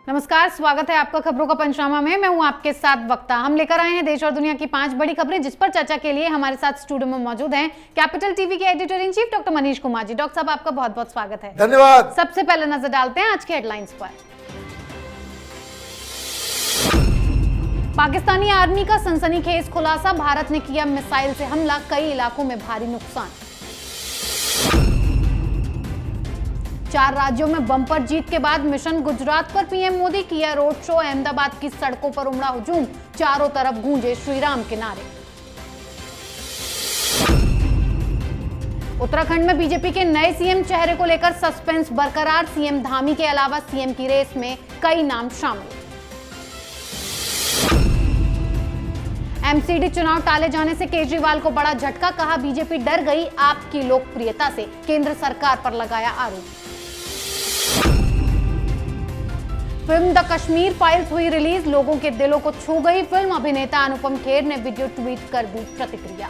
नमस्कार, स्वागत है आपका खबरों का पंचनामा में। मैं हूं आपके साथ वक्ता। हम लेकर आए हैं देश और दुनिया की 5 बड़ी खबरें, जिस पर चर्चा के लिए हमारे साथ स्टूडियो में मौजूद हैं कैपिटल टीवी के editor in chief doctor Manish Kumar ji. Doctor साहब, आपका बहुत बहुत स्वागत है। धन्यवाद। सबसे पहले नजर डालते हैं आज के हेडलाइंस पर। पाकिस्तानी आर्मी का सनसनीखेज खुलासा, भारत ने किया मिसाइल से हमला, कई इलाकों में भारी नुकसान। 4 राज्यों में बम्पर जीत के बाद मिशन गुजरात पर पीएम मोदी किया रोड शो, अहमदाबाद की सड़कों पर उमड़ा हुजूम, चारों तरफ गूंजे श्री राम के नारे। उत्तराखंड में बीजेपी के नए सीएम चेहरे को लेकर सस्पेंस बरकरार, सीएम धामी के अलावा सीएम की रेस में कई नाम शामिल। एमसीडी चुनाव टाले जाने से केजरीवाल को बड़ा झटका, कहा बीजेपी डर गई आपकी लोकप्रियता से, केंद्र सरकार पर लगाया आरोप। फिल्म द कश्मीर फाइल्स हुई रिलीज, लोगों के दिलों को छू गई फिल्म, अभिनेता अनुपम खेर ने वीडियो ट्वीट कर दी प्रतिक्रिया।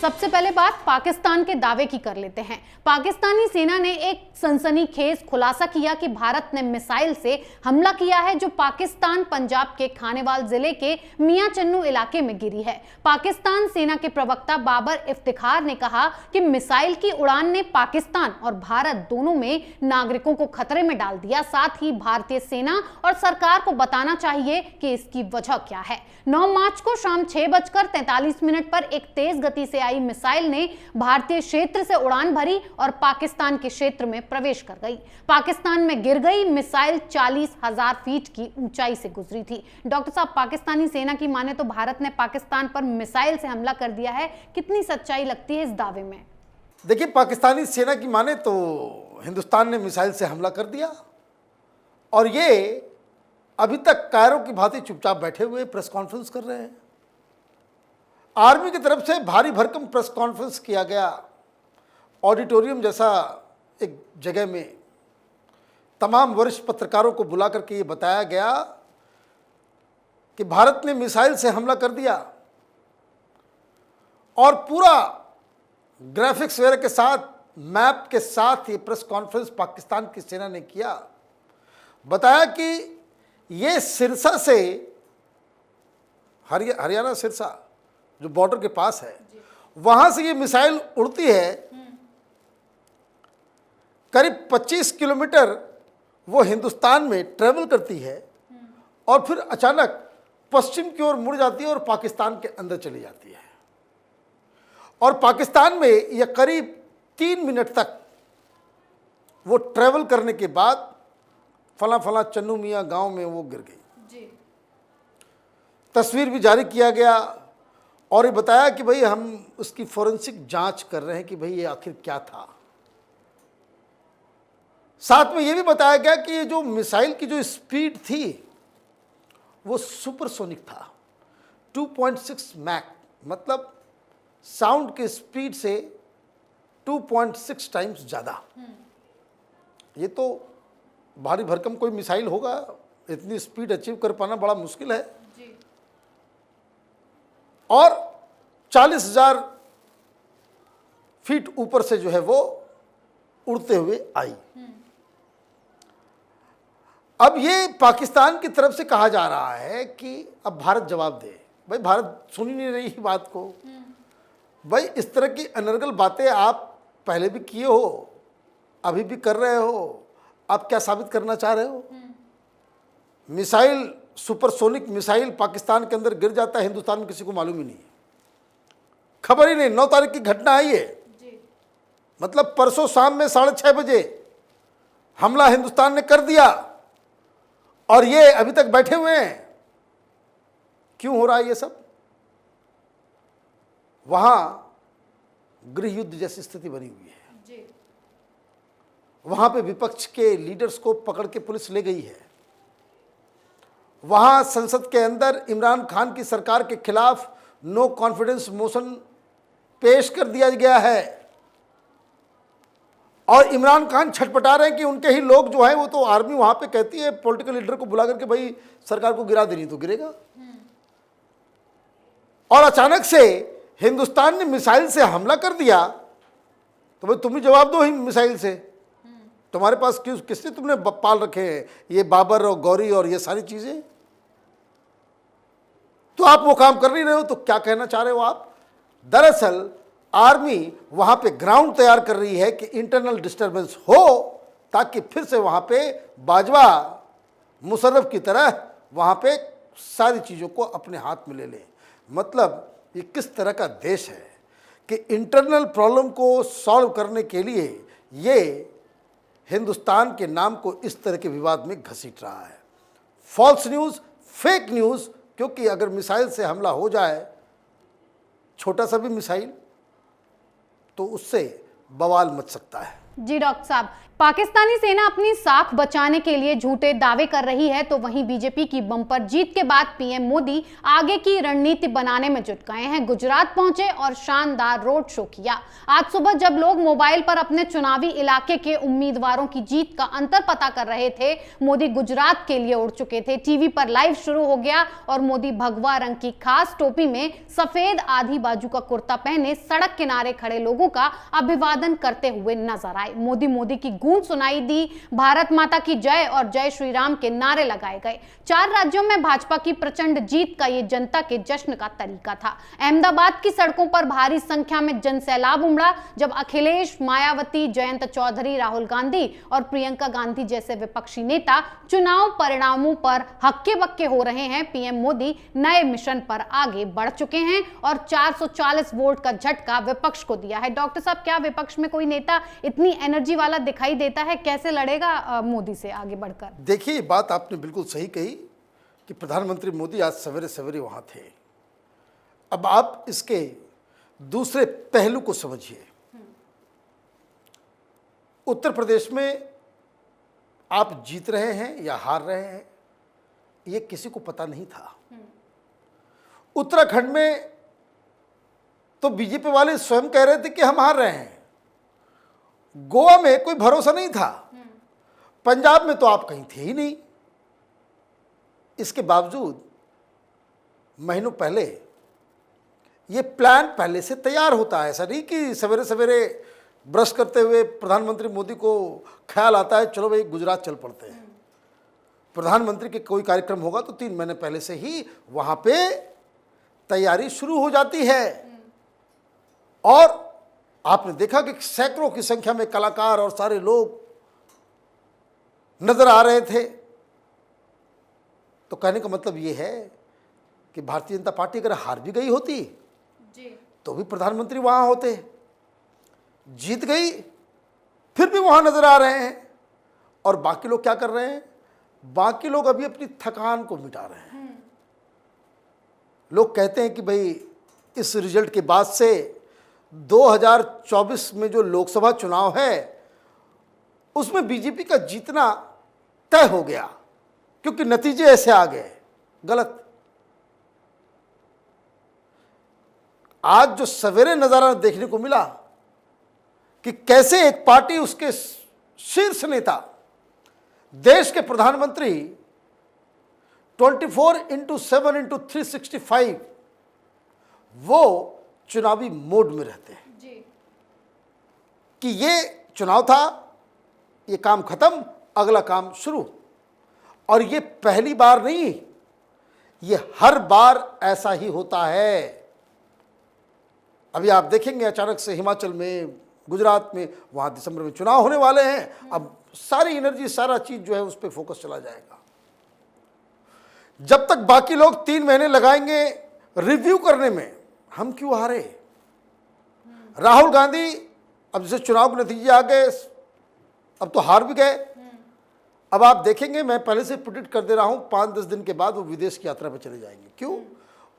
सबसे पहले बात पाकिस्तान के दावे की कर लेते हैं। पाकिस्तानी सेना ने एक सनसनीखेज खुलासा किया कि भारत ने मिसाइल से हमला किया है, जो पाकिस्तान पंजाब के खानेवाल जिले के मियां चन्नू इलाके में गिरी है। पाकिस्तान सेना के प्रवक्ता बाबर इफ्तिखार ने कहा कि मिसाइल की उड़ान ने पाकिस्तान और भारत दोनों में नागरिकों को खतरे में डाल दिया। साथ ही भारतीय सेना और सरकार को बताना चाहिए कि इसकी वजह क्या है। 9 मार्च को शाम 6:43 पर एक तेज गति से आई मिसाइल ने भारतीय क्षेत्र से उड़ान भरी और पाकिस्तान के क्षेत्र में प्रवेश कर गई। पाकिस्तान में गिर गई मिसाइल 40,000 फीट की ऊंचाई से गुजरी थी। डॉक्टर साहब, पाकिस्तानी सेना की माने तो भारत ने पाकिस्तान पर मिसाइल से हमला कर दिया है, कितनी सच्चाई लगती है इस दावे में? देखिए, पाकिस्तानी सेना की माने तो हिंदुस्तान ने मिसाइल से हमला कर दिया और ये अभी तक कायरों की भांति चुपचाप बैठे हुए प्रेस कॉन्फ्रेंस कर रहे हैं। आर्मी की तरफ से भारी भरकम प्रेस कॉन्फ्रेंस किया गया, ऑडिटोरियम जैसा एक जगह में तमाम वरिष्ठ पत्रकारों को बुला करके ये बताया गया कि भारत ने मिसाइल से हमला कर दिया और पूरा ग्राफिक्स वगैरह के साथ, मैप के साथ ये प्रेस कॉन्फ्रेंस पाकिस्तान की सेना ने किया। बताया कि ये सिरसा से हरियाणा सिरसा जो बॉर्डर के पास है, वहां से ये मिसाइल उड़ती है, करीब 25 किलोमीटर वो हिंदुस्तान में ट्रेवल करती है और फिर अचानक पश्चिम की ओर मुड़ जाती है और पाकिस्तान के अंदर चली जाती है। और पाकिस्तान में यह करीब 3 मिनट तक वो ट्रेवल करने के बाद फला चन्नू मियाँ गांव में वो गिर गई। तस्वीर भी जारी किया गया और ये बताया कि भाई हम उसकी फोरेंसिक जांच कर रहे हैं कि भाई ये आखिर क्या था। साथ में ये भी बताया गया कि ये जो मिसाइल की जो स्पीड थी वो सुपरसोनिक था, 2.6 मैक, मतलब साउंड के स्पीड से 2.6 टाइम्स ज़्यादा। ये तो भारी भरकम कोई मिसाइल होगा, इतनी स्पीड अचीव कर पाना बड़ा मुश्किल है। और 40,000 फीट ऊपर से जो है वो उड़ते हुए आई। अब ये पाकिस्तान की तरफ से कहा जा रहा है कि अब भारत जवाब दे। भाई, भारत सुन ही नहीं रही बात को। भाई, इस तरह की अनर्गल बातें आप पहले भी किए हो, अभी भी कर रहे हो। आप क्या साबित करना चाह रहे हो? मिसाइल, सुपरसोनिक मिसाइल पाकिस्तान के अंदर गिर जाता है, हिंदुस्तान में किसी को मालूम ही नहीं है, खबर ही नहीं। 9 तारीख की घटना है ये, मतलब परसों शाम में 6:30 बजे हमला हिंदुस्तान ने कर दिया और ये अभी तक बैठे हुए हैं। क्यों हो रहा है ये सब? वहां गृह युद्ध जैसी स्थिति बनी हुई है। वहां पे विपक्ष के लीडर्स को पकड़ के पुलिस ले गई है। वहां संसद के अंदर इमरान खान की सरकार के खिलाफ नो कॉन्फिडेंस मोशन पेश कर दिया गया है और इमरान खान छटपटा रहे हैं कि उनके ही लोग जो हैं वो तो, आर्मी वहां पे कहती है पॉलिटिकल लीडर को बुला करके भाई सरकार को गिरा देनी तो गिरेगा। और अचानक से हिंदुस्तान ने मिसाइल से हमला कर दिया तो भाई तुम ही जवाब दो ही मिसाइल से। तुम्हारे पास किसने तुमने पाल रखे हैं ये बाबर और गौरी और ये सारी चीजें? तो आप वो काम कर नहीं रहे हो, तो क्या कहना चाह रहे हो आप? दरअसल आर्मी वहां पे ग्राउंड तैयार कर रही है कि इंटरनल डिस्टरबेंस हो, ताकि फिर से वहां पे बाजवा मुशर्रफ की तरह वहां पे सारी चीजों को अपने हाथ में ले ले। मतलब ये किस तरह का देश है कि इंटरनल प्रॉब्लम को सॉल्व करने के लिए ये हिंदुस्तान के नाम को इस तरह के विवाद में घसीट रहा है। फॉल्स न्यूज़, फेक न्यूज़, क्योंकि अगर मिसाइल से हमला हो जाए, छोटा सा भी मिसाइल, तो उससे बवाल मच सकता है। जी डॉक्टर साहब, पाकिस्तानी सेना अपनी साख बचाने के लिए झूठे दावे कर रही है, तो वहीं बीजेपी की बम्पर जीत के बाद पीएम मोदी आगे की रणनीति बनाने में जुट गए हैं। गुजरात पहुंचे और शानदार रोड शो किया। आज सुबह जब लोग मोबाइल पर अपने चुनावी इलाके के उम्मीदवारों की जीत का अंतर पता कर रहे थे, मोदी गुजरात के लिए उड़ चुके थे। टीवी पर लाइव शुरू हो गया और मोदी भगवा रंग की खास टोपी में सफेद आधी बाजू का कुर्ता पहने सड़क किनारे खड़े लोगों का अभिवादन करते हुए नजर आए। मोदी की गूंज सुनाई दी, भारत माता की जय और जय श्री राम के नारे लगाए गए। 4 राज्यों में भाजपा की प्रचंड जीत का ये जनता के जश्न का तरीका था। अहमदाबाद की सड़कों पर भारी संख्या में जनसैलाब उमड़ा जब अखिलेश, मायावती, जयंत चौधरी, राहुल गांधी और प्रियंका गांधी जैसे विपक्षी नेता चुनाव परिणामों पर हक्के बक्के हो रहे हैं। पीएम मोदी नए मिशन पर आगे बढ़ चुके हैं और 440 वोट का झटका विपक्ष को दिया है। डॉक्टर साहब, क्या विपक्ष में कोई नेता इतनी एनर्जी वाला दिखाई देता है? कैसे लड़ेगा मोदी से आगे बढ़कर? देखिए, बात आपने बिल्कुल सही कही कि प्रधानमंत्री मोदी आज सवेरे सवेरे वहां थे। अब आप इसके दूसरे पहलू को समझिए। उत्तर प्रदेश में आप जीत रहे हैं या हार रहे हैं, ये किसी को पता नहीं था। उत्तराखंड में तो बीजेपी वाले स्वयं कह रहे थे कि हम हार रहे हैं। गोवा में कोई भरोसा नहीं था। पंजाब में तो आप कहीं थे ही नहीं। इसके बावजूद महीनों पहले ये प्लान पहले से तैयार होता है। ऐसा नहीं कि सवेरे सवेरे ब्रश करते हुए प्रधानमंत्री मोदी को ख्याल आता है चलो भाई गुजरात चल पड़ते हैं। प्रधानमंत्री के कोई कार्यक्रम होगा तो 3 महीने पहले से ही वहां पे तैयारी शुरू हो जाती है। और आपने देखा कि सैकड़ों की संख्या में कलाकार और सारे लोग नजर आ रहे थे। तो कहने का मतलब ये है कि भारतीय जनता पार्टी अगर हार भी गई होती तो भी प्रधानमंत्री वहां होते। जीत गई फिर भी वहां नजर आ रहे हैं। और बाकी लोग क्या कर रहे हैं? बाकी लोग अभी अपनी थकान को मिटा रहे हैं। लोग कहते हैं कि भाई इस रिजल्ट के बाद से 2024 में जो लोकसभा चुनाव है उसमें बीजेपी का जीतना तय हो गया, क्योंकि नतीजे ऐसे आ गए। गलत। आज जो सवेरे नजारा देखने को मिला कि कैसे एक पार्टी, उसके शीर्ष नेता, देश के प्रधानमंत्री 24/7/365 वो चुनावी मोड में रहते हैं कि ये चुनाव था, ये काम खत्म, अगला काम शुरू। और ये पहली बार नहीं, ये हर बार ऐसा ही होता है। अभी आप देखेंगे अचानक से हिमाचल में, गुजरात में, वहां दिसंबर में चुनाव होने वाले हैं। अब सारी एनर्जी, सारा चीज जो है उस पर फोकस चला जाएगा। जब तक बाकी लोग 3 महीने लगाएंगे रिव्यू करने में, हम क्यों हारे। राहुल गांधी अब जैसे चुनाव के नतीजे आ गए, अब तो हार भी गए। अब आप देखेंगे, मैं पहले से प्रेडिक्ट कर दे रहा हूं, 5-10 दिन के बाद वो विदेश की यात्रा पर चले जाएंगे। क्यों?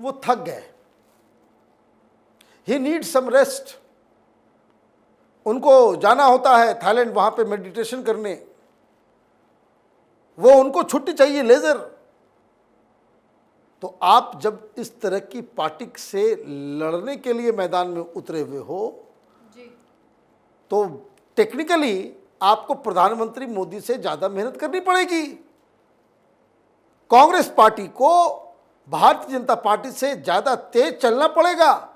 वो थक गए। ही नीड सम रेस्ट। उनको जाना होता है थाईलैंड, वहां पे मेडिटेशन करने। वो उनको छुट्टी चाहिए, लेजर। तो आप जब इस तरह की पार्टी से लड़ने के लिए मैदान में उतरे हुए हो तो टेक्निकली आपको प्रधानमंत्री मोदी से ज्यादा मेहनत करनी पड़ेगी। कांग्रेस पार्टी को भारतीय जनता पार्टी से ज्यादा तेज चलना पड़ेगा।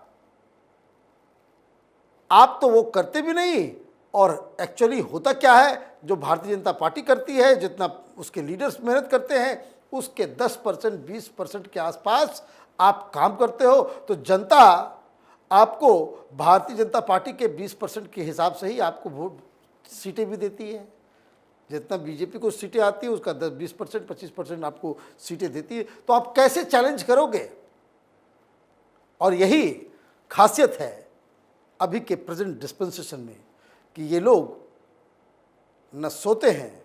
आप तो वो करते भी नहीं, और एक्चुअली होता क्या है, जो भारतीय जनता पार्टी करती है, जितना उसके लीडर्स मेहनत करते हैं, उसके 10% 20% के आसपास आप काम करते हो। तो जनता आपको भारतीय जनता पार्टी के 20% के हिसाब से ही आपको वोट सीटें भी देती है। जितना बीजेपी को सीटें आती है उसका 10-20% 25% आपको सीटें देती है। तो आप कैसे चैलेंज करोगे? और यही खासियत है अभी के प्रेजेंट डिस्पेंसेशन में कि ये लोग न सोते हैं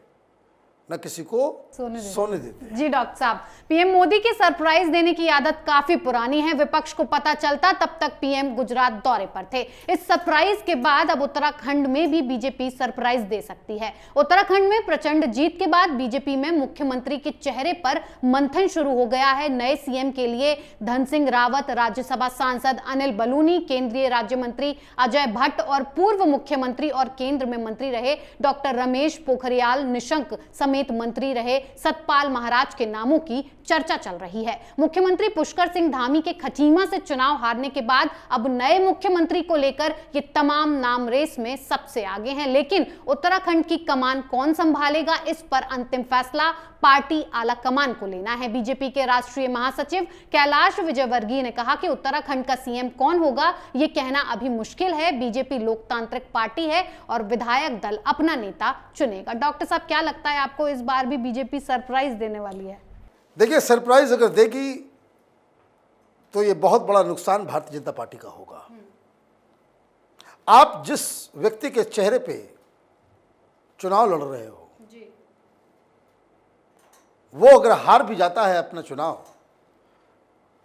न किसी को सोने देते हैं। जी डॉक्टर साहब, पीएम मोदी की सरप्राइज देने की आदत काफी पुरानी है। विपक्ष को पता चलता तब तक पीएम गुजरात दौरे पर थे। इस सरप्राइज के बाद अब उत्तराखंड में भी बीजेपी सरप्राइज दे सकती है। उत्तराखंड में प्रचंड जीत के बाद बीजेपी में मुख्यमंत्री के चेहरे पर मंथन शुरू हो गया है। नए सीएम के लिए धन सिंह रावत, राज्यसभा सांसद अनिल बलूनी, केंद्रीय राज्य मंत्री अजय भट्ट और पूर्व मुख्यमंत्री और केंद्र में मंत्री रहे डॉक्टर रमेश पोखरियाल निशंक समेत मंत्री रहे सतपाल महाराज के नामों की चर्चा चल रही है। मुख्यमंत्री पुष्कर सिंह धामी के खटीमा से चुनाव हारने के बाद अब नए मुख्यमंत्री को लेकर ये तमाम नाम रेस में सबसे आगे हैं। लेकिन उत्तराखंड की कमान कौन संभालेगा, इस पर अंतिम फैसला पार्टी आला कमान को लेना है। बीजेपी के राष्ट्रीय महासचिव कैलाश विजयवर्गीय ने कहा कि उत्तराखंड का सीएम कौन होगा ये कहना अभी मुश्किल है। बीजेपी लोकतांत्रिक पार्टी है और विधायक दल अपना नेता चुनेगा। डॉक्टर साहब, क्या लगता है आपको इस बार भी बीजेपी सरप्राइज देने वाली है? देखिए, सरप्राइज अगर देगी तो ये बहुत बड़ा नुकसान भारतीय जनता पार्टी का होगा। आप जिस व्यक्ति के चेहरे पे चुनाव लड़ रहे हो जी, वो अगर हार भी जाता है अपना चुनाव,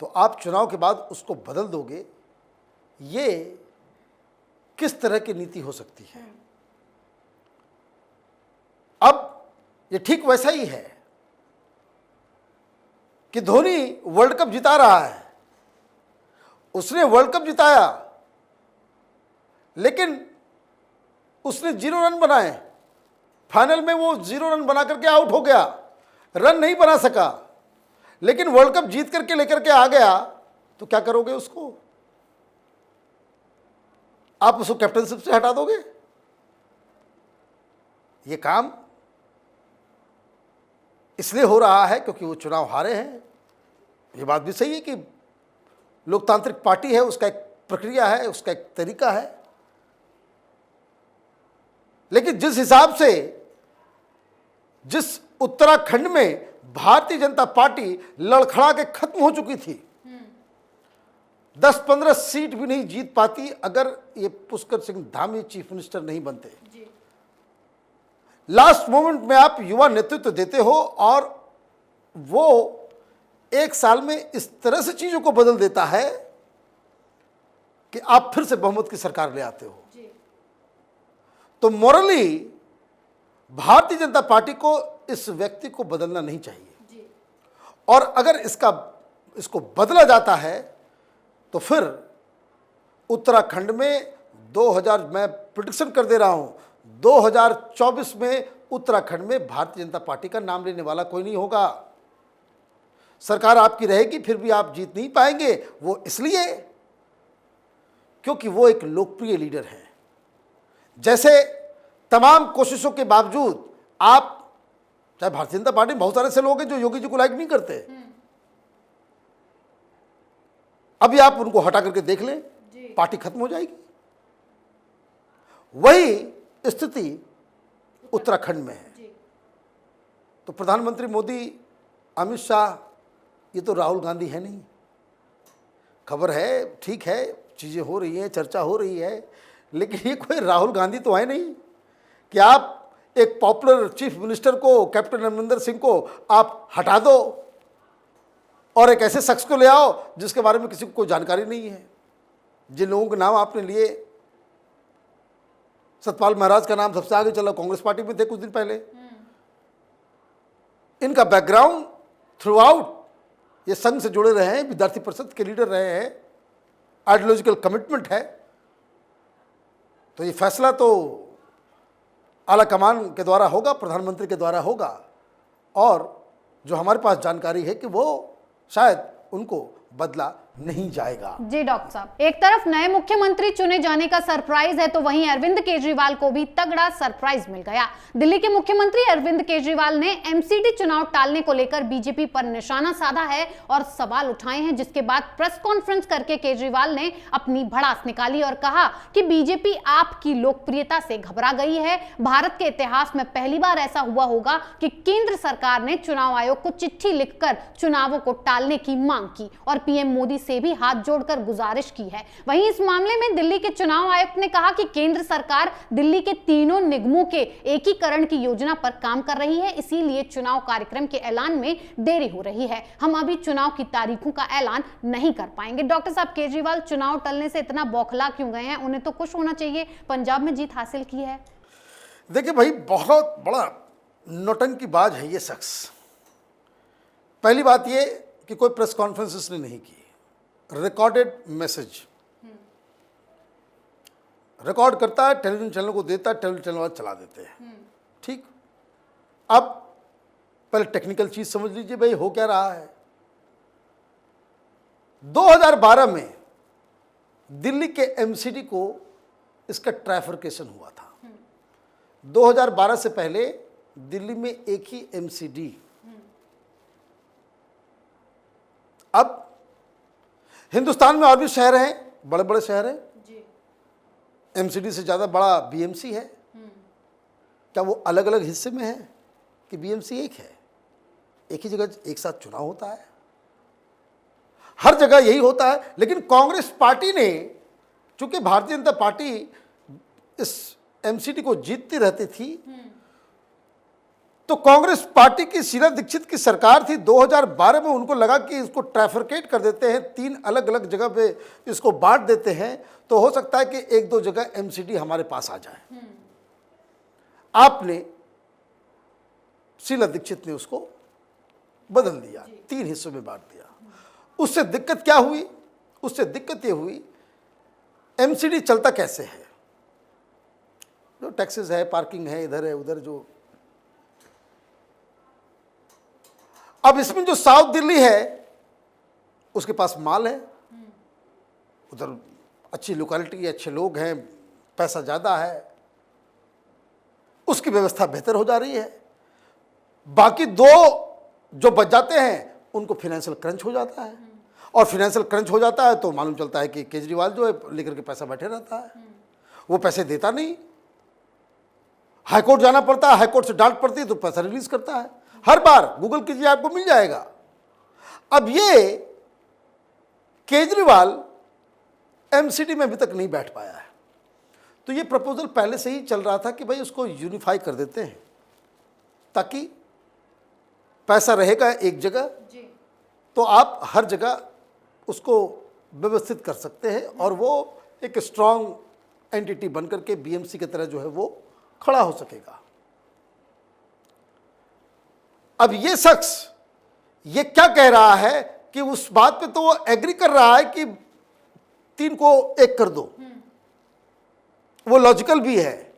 तो आप चुनाव के बाद उसको बदल दोगे, ये किस तरह की नीति हो सकती है? अब ये ठीक वैसा ही है कि धोनी वर्ल्ड कप जिता रहा है। उसने वर्ल्ड कप जिताया, लेकिन उसने 0 रन बनाए। फाइनल में वो 0 रन बना करके आउट हो गया, रन नहीं बना सका, लेकिन वर्ल्ड कप जीत करके लेकर के आ गया। तो क्या करोगे उसको? आप उसको कैप्टनशिप से हटा दोगे? ये काम इसलिए हो रहा है क्योंकि वो चुनाव हारे हैं। ये बात भी सही है कि लोकतांत्रिक पार्टी है, उसका एक प्रक्रिया है, उसका एक तरीका है। लेकिन जिस हिसाब से जिस उत्तराखंड में भारतीय जनता पार्टी लड़खड़ा के खत्म हो चुकी थी, 10-15 सीट भी नहीं जीत पाती अगर ये पुष्कर सिंह धामी चीफ मिनिस्टर नहीं बनते। लास्ट मोमेंट में आप युवा नेतृत्व देते हो और वो 1 साल में इस तरह से चीजों को बदल देता है कि आप फिर से बहुमत की सरकार ले आते हो। तो मॉरली भारतीय जनता पार्टी को इस व्यक्ति को बदलना नहीं चाहिए। और अगर इसको बदला जाता है तो फिर उत्तराखंड में 2000, मैं प्रेडिक्शन कर दे रहा हूं, 2024 में उत्तराखंड में भारतीय जनता पार्टी का नाम लेने वाला कोई नहीं होगा। सरकार आपकी रहेगी, फिर भी आप जीत नहीं पाएंगे। वो इसलिए क्योंकि वो एक लोकप्रिय लीडर है। जैसे तमाम कोशिशों के बावजूद आप, चाहे भारतीय जनता पार्टी में बहुत सारे ऐसे लोग हैं जो योगी जी को लाइक नहीं करते, अभी आप उनको हटा करके देख लें, पार्टी खत्म हो जाएगी। वही स्थिति उत्तराखंड में है। तो प्रधानमंत्री मोदी, अमित शाह, ये तो राहुल गांधी है नहीं। खबर है, ठीक है, चीज़ें हो रही हैं, चर्चा हो रही है, लेकिन ये कोई राहुल गांधी तो है नहीं कि आप एक पॉपुलर चीफ मिनिस्टर को, कैप्टन अमरिंदर सिंह को आप हटा दो और एक ऐसे शख्स को ले आओ जिसके बारे में किसी को कोई जानकारी नहीं है। जिन लोगों के नाम आपने लिए, सतपाल महाराज का नाम सबसे आगे चला, कांग्रेस पार्टी में थे कुछ दिन पहले। इनका बैकग्राउंड थ्रू आउट ये संघ से जुड़े रहे हैं, विद्यार्थी परिषद के लीडर रहे हैं, आइडियोलॉजिकल कमिटमेंट है। तो ये फैसला तो आला कमान के द्वारा होगा, प्रधानमंत्री के द्वारा होगा। और जो हमारे पास जानकारी है कि वो शायद उनको बदला नहीं जाएगा। जी डॉक्टर साहब, एक तरफ नए मुख्यमंत्री चुने जाने का सरप्राइज है तो वहीं अरविंद केजरीवाल को भी तगड़ा सरप्राइज मिल गया। दिल्ली के मुख्यमंत्री अरविंद केजरीवाल ने एमसीडी चुनाव टालने को लेकर बीजेपी पर निशाना साधा है और सवाल उठाए हैं, जिसके बाद प्रेस कॉन्फ्रेंस करके केजरीवाल ने अपनी भड़ास निकाली और कहा कि बीजेपी आपकी लोकप्रियता से घबरा गई है। भारत के इतिहास में पहली बार ऐसा हुआ होगा कि केंद्र सरकार ने चुनाव आयोग को चिट्ठी लिखकर चुनावों को टालने की मांग की और पीएम मोदी से भी हाथ जोड़कर गुजारिश की है। वहीं इस मामले में दिल्ली के चुनाव आयुक्त ने कहा कि केंद्र सरकार दिल्ली के तीनों निगमों के एकीकरण की योजना पर काम कर रही है, इसीलिए चुनाव कार्यक्रम के ऐलान में देरी हो रही है। हम अभी चुनाव की तारीखों का ऐलान नहीं कर पाएंगे। डॉक्टर साहब, केजरीवाल चुनाव टलने से इतना बौखला क्यों गए हैं? उन्हें तो खुश होना चाहिए, पंजाब में जीत हासिल की है। देखिए भाई, बहुत बड़ा नौटंकीबाज है ये शख्स। पहली बात ये कि कोई प्रेस कॉन्फ्रेंस इसने नहीं की, रिकॉर्डेड मैसेज रिकॉर्ड करता है, टेलीविजन चैनल को देता है, टेलीविजन चैनल वाले चला देते हैं। ठीक, अब पहले टेक्निकल चीज समझ लीजिए भाई, हो क्या रहा है। 2012 में दिल्ली के एमसीडी को इसका ट्राइफरकेशन हुआ था। 2012 से पहले दिल्ली में एक ही एमसीडी, अब हिंदुस्तान में और भी शहर हैं, बड़े बड़े शहर हैं, एमसीडी से ज़्यादा बड़ा बीएमसी है। क्या वो अलग अलग हिस्से में है कि बीएमसी एक है? एक ही जगह एक साथ चुनाव होता है, हर जगह यही होता है। लेकिन कांग्रेस पार्टी ने, चूंकि भारतीय जनता पार्टी इस एमसीडी को जीतती रहती थी, तो कांग्रेस पार्टी की शीला दीक्षित की सरकार थी। 2012 में उनको लगा कि इसको ट्राइफरकेट कर देते हैं, 3 अलग अलग जगह पे इसको बांट देते हैं, तो हो सकता है कि 1-2 जगह एमसीडी हमारे पास आ जाए। आपने, शीला दीक्षित ने उसको बदल दिया, 3 हिस्सों में बांट दिया। उससे दिक्कत क्या हुई? उससे दिक्कत ये हुई, एमसीडी चलता कैसे है? जो टैक्सेस है, पार्किंग है, इधर है उधर, जो अब इसमें जो साउथ दिल्ली है उसके पास माल है, उधर अच्छी लोकेलिटी, अच्छे लोग हैं, पैसा ज़्यादा है, उसकी व्यवस्था बेहतर हो जा रही है। बाकी 2 जो बच जाते हैं उनको फाइनेंशियल क्रंच हो जाता है, और फाइनेंशियल क्रंच हो जाता है तो मालूम चलता है कि केजरीवाल जो है लेकर के पैसा बैठे रहता है, वो पैसे देता नहीं, हाईकोर्ट जाना पड़ता है, हाईकोर्ट से डांट पड़ती है तो पैसा रिलीज करता है। हर बार गूगल कीजिए, आपको मिल जाएगा। अब ये केजरीवाल एमसीडी में अभी तक नहीं बैठ पाया है, तो ये प्रपोजल पहले से ही चल रहा था कि भाई उसको यूनिफाई कर देते हैं, ताकि पैसा रहेगा एक जगह, तो आप हर जगह उसको व्यवस्थित कर सकते हैं और वो एक स्ट्रांग एंटिटी बनकर के बीएमसी की तरह जो है वो खड़ा हो सकेगा। अब ये शख्स ये क्या कह रहा है कि उस बात पे तो वो एग्री कर रहा है कि 3 को 1 कर दो, वो लॉजिकल भी है,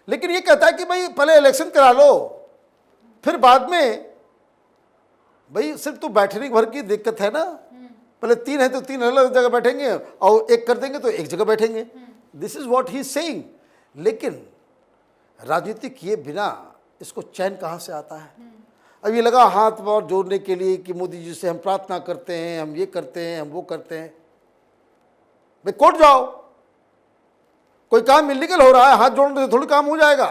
लेकिन ये कहता है कि भाई पहले इलेक्शन करा लो, फिर बाद में, भाई सिर्फ तो बैठने भर की दिक्कत है ना, पहले 3 है तो 3 अलग जगह बैठेंगे और 1 कर देंगे तो 1 जगह बैठेंगे। This is what he is saying. लेकिन राजनीतिक ये बिना इसको चैन कहाँ से आता है? अब ये लगा हाथ पांव जोड़ने के लिए कि मोदी जी से हम प्रार्थना करते हैं, हम ये करते हैं, हम वो करते हैं। भाई कोर्ट जाओ, कोई काम इलीगल हो रहा है, हाथ जोड़ने से थोड़ी काम हो जाएगा।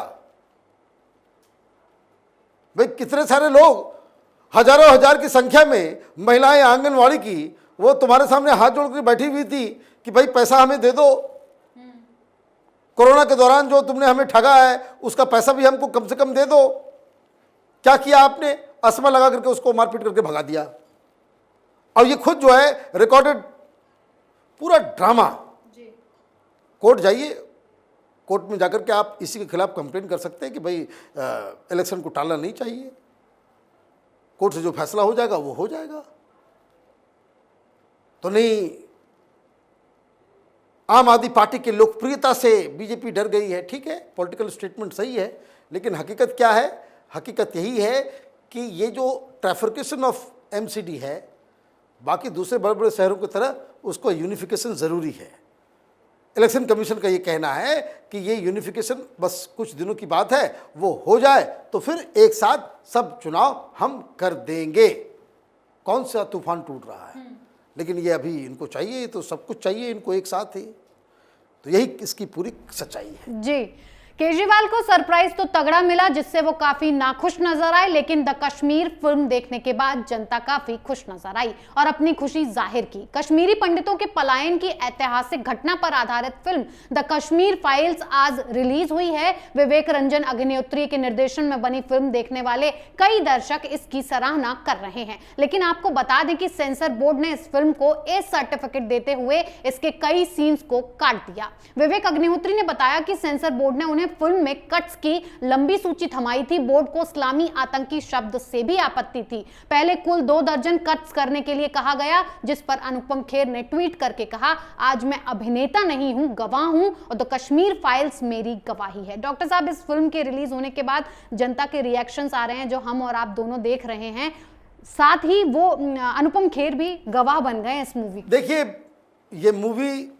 भाई कितने सारे लोग, हजारों हजार की संख्या में महिलाएं आंगनवाड़ी की, वो तुम्हारे सामने हाथ जोड़ कर बैठी हुई थी कि भाई पैसा हमें दे दो, कोरोना के दौरान जो तुमने हमें ठगा है उसका पैसा भी हमको कम से कम दे दो। क्या किया आपने? अस्थमा लगा करके उसको मारपीट करके भगा दिया। और ये खुद जो है रिकॉर्डेड पूरा ड्रामा। कोर्ट जाइए, कोर्ट में जाकर के आप इसी के खिलाफ कंप्लेन कर सकते हैं कि भाई इलेक्शन को टालना नहीं चाहिए, कोर्ट से जो फैसला हो जाएगा वो हो जाएगा। तो नहीं, आम आदमी पार्टी की लोकप्रियता से बीजेपी डर गई है, ठीक है, पॉलिटिकल स्टेटमेंट सही है, लेकिन हकीकत क्या है? हकीकत यही है कि ये जो ट्राइफरकेशन ऑफ एमसीडी है, बाकी दूसरे बड़े बड़े शहरों की तरह उसको यूनिफिकेशन ज़रूरी है। इलेक्शन कमीशन का ये कहना है कि ये यूनिफिकेशन बस कुछ दिनों की बात है, वो हो जाए तो फिर एक साथ सब चुनाव हम कर देंगे। कौन सा तूफान टूट रहा है, लेकिन ये अभी इनको चाहिए, तो सब कुछ चाहिए इनको एक साथ ही। तो यही इसकी पूरी सच्चाई है। जी, केजरीवाल को सरप्राइज तो तगड़ा मिला, जिससे वो काफी नाखुश नजर आए, लेकिन द कश्मीर फिल्म देखने के बाद जनता काफी खुश नजर आई और अपनी खुशी जाहिर की। कश्मीरी पंडितों के पलायन की ऐतिहासिक घटना पर आधारित फिल्म द कश्मीर फाइल्स आज रिलीज हुई है। विवेक रंजन अग्निहोत्री के निर्देशन में बनी फिल्म देखने वाले कई दर्शक इसकी सराहना कर रहे हैं, लेकिन आपको बता दें कि सेंसर बोर्ड ने इस फिल्म को ए सर्टिफिकेट देते हुए इसके कई सीन्स को काट दिया। विवेक अग्निहोत्री ने बताया कि सेंसर बोर्ड ने उन्हें फिल्म में कट्स की लंबी सूची थमाई थी। बोर्ड को इस्लामी आतंकी शब्द से भी आपत्ति थी। पहले कुल 2 दर्जन कट्स करने के लिए कहा गया, जिस पर अनुपम खेर ने ट्वीट करके कहा, आज मैं अभिनेता नहीं हूं, गवाह हूं और द कश्मीर फाइल्स मेरी गवाही है। डॉक्टर साहब, इस फिल्म के रिलीज होने के बाद जनता के रिएक्शंस आ रहे हैं जो हम और आप दोनों देख रहे हैं, साथ ही वो अनुपम खेर भी गवाह बन गए इस मूवी। देखिए, ये मूवी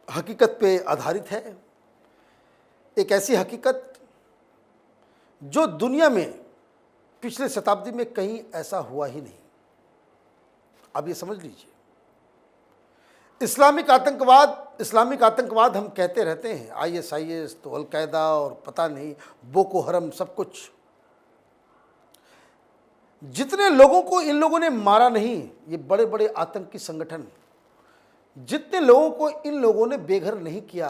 हकीकत पे आधारित है, एक ऐसी हकीकत जो दुनिया में पिछले शताब्दी में कहीं ऐसा हुआ ही नहीं। आप ये समझ लीजिए, इस्लामिक आतंकवाद हम कहते रहते हैं, ISIS तो अलकायदा और पता नहीं बोको हरम सब कुछ। जितने लोगों को इन लोगों ने मारा नहीं, ये बड़े बड़े आतंकी संगठन, जितने लोगों को इन लोगों ने बेघर नहीं किया,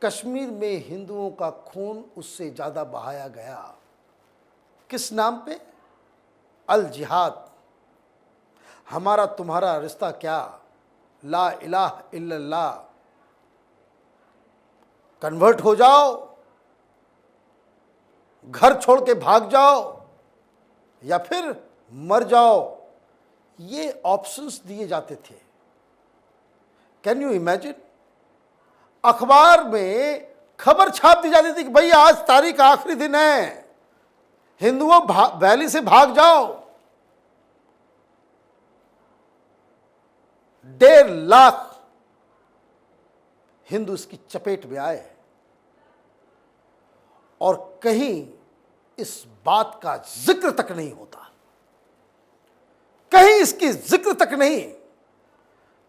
कश्मीर में हिंदुओं का खून उससे ज्यादा बहाया गया। किस नाम पे? अल जिहाद। हमारा तुम्हारा रिश्ता क्या, ला इलाह इल्लल्लाह। कन्वर्ट हो जाओ, घर छोड़ के भाग जाओ या फिर मर जाओ, ये ऑप्शंस दिए जाते थे। Can you imagine? अखबार में खबर छाप दी जाती थी कि भाई आज तारीख आखिरी दिन है, हिंदुओं वैली से भाग जाओ। 1.5 लाख हिंदू इसकी चपेट में आए और कहीं इस बात का जिक्र तक नहीं होता, कहीं इसकी जिक्र तक नहीं।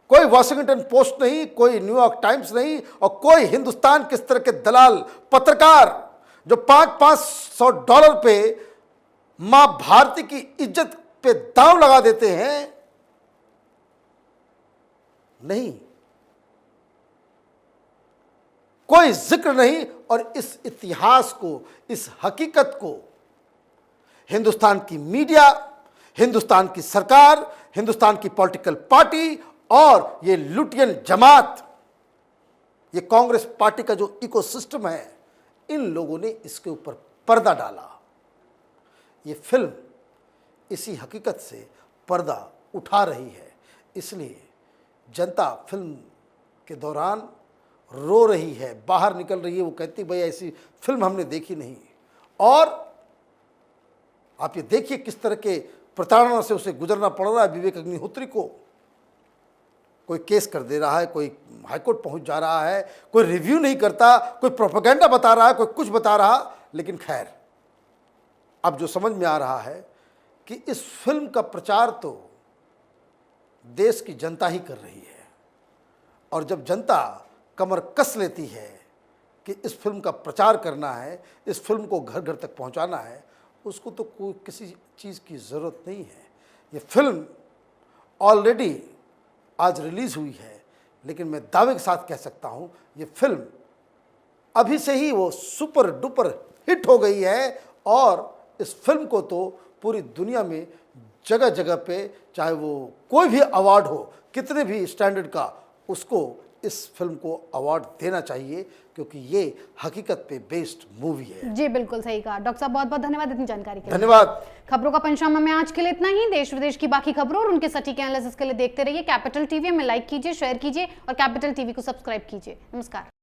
कोई वॉशिंगटन पोस्ट नहीं, कोई न्यूयॉर्क टाइम्स नहीं और कोई हिंदुस्तान के इस तरह के दलाल पत्रकार जो $500 पे मां भारती की इज्जत पे दांव लगा देते हैं, नहीं, कोई जिक्र नहीं। और इस इतिहास को, इस हकीकत को हिंदुस्तान की मीडिया, हिंदुस्तान की सरकार, हिंदुस्तान की पॉलिटिकल पार्टी और ये लुटियन जमात, ये कांग्रेस पार्टी का जो इकोसिस्टम है, इन लोगों ने इसके ऊपर पर्दा डाला। ये फिल्म इसी हकीकत से पर्दा उठा रही है, इसलिए जनता फिल्म के दौरान रो रही है, बाहर निकल रही है, वो कहती भाई ऐसी फिल्म हमने देखी नहीं। और आप ये देखिए किस तरह के प्रताड़ना से उसे गुजरना पड़ रहा है विवेक अग्निहोत्री को। कोई केस कर दे रहा है, कोई हाईकोर्ट पहुंच जा रहा है, कोई रिव्यू नहीं करता, कोई प्रोपेगेंडा बता रहा है, कोई कुछ बता रहा। लेकिन खैर, अब जो समझ में आ रहा है कि इस फिल्म का प्रचार तो देश की जनता ही कर रही है, और जब जनता कमर कस लेती है कि इस फिल्म का प्रचार करना है, इस फिल्म को घर घर तक पहुंचाना है, उसको तो कोई किसी चीज़ की ज़रूरत नहीं है। ये फिल्म ऑलरेडी आज रिलीज़ हुई है, लेकिन मैं दावे के साथ कह सकता हूँ ये फिल्म अभी से ही वो सुपर डुपर हिट हो गई है। और इस फिल्म को तो पूरी दुनिया में जगह जगह पे, चाहे वो कोई भी अवार्ड हो, कितने भी स्टैंडर्ड का, उसको इस फिल्म को अवार्ड देना चाहिए, क्योंकि ये हकीकत पे बेस्ड मूवी है। जी बिल्कुल सही कहा डॉक्टर साहब, बहुत बहुत धन्यवाद इतनी जानकारी के लिए। धन्यवाद। खबरों का पंचनामा में आज के लिए इतना ही। देश विदेश की बाकी खबरों और उनके सटीक एनालिसिस के लिए देखते रहिए कैपिटल टीवी में। लाइक कीजिए, शेयर कीजिए और कैपिटल टीवी को सब्सक्राइब कीजिए। नमस्कार।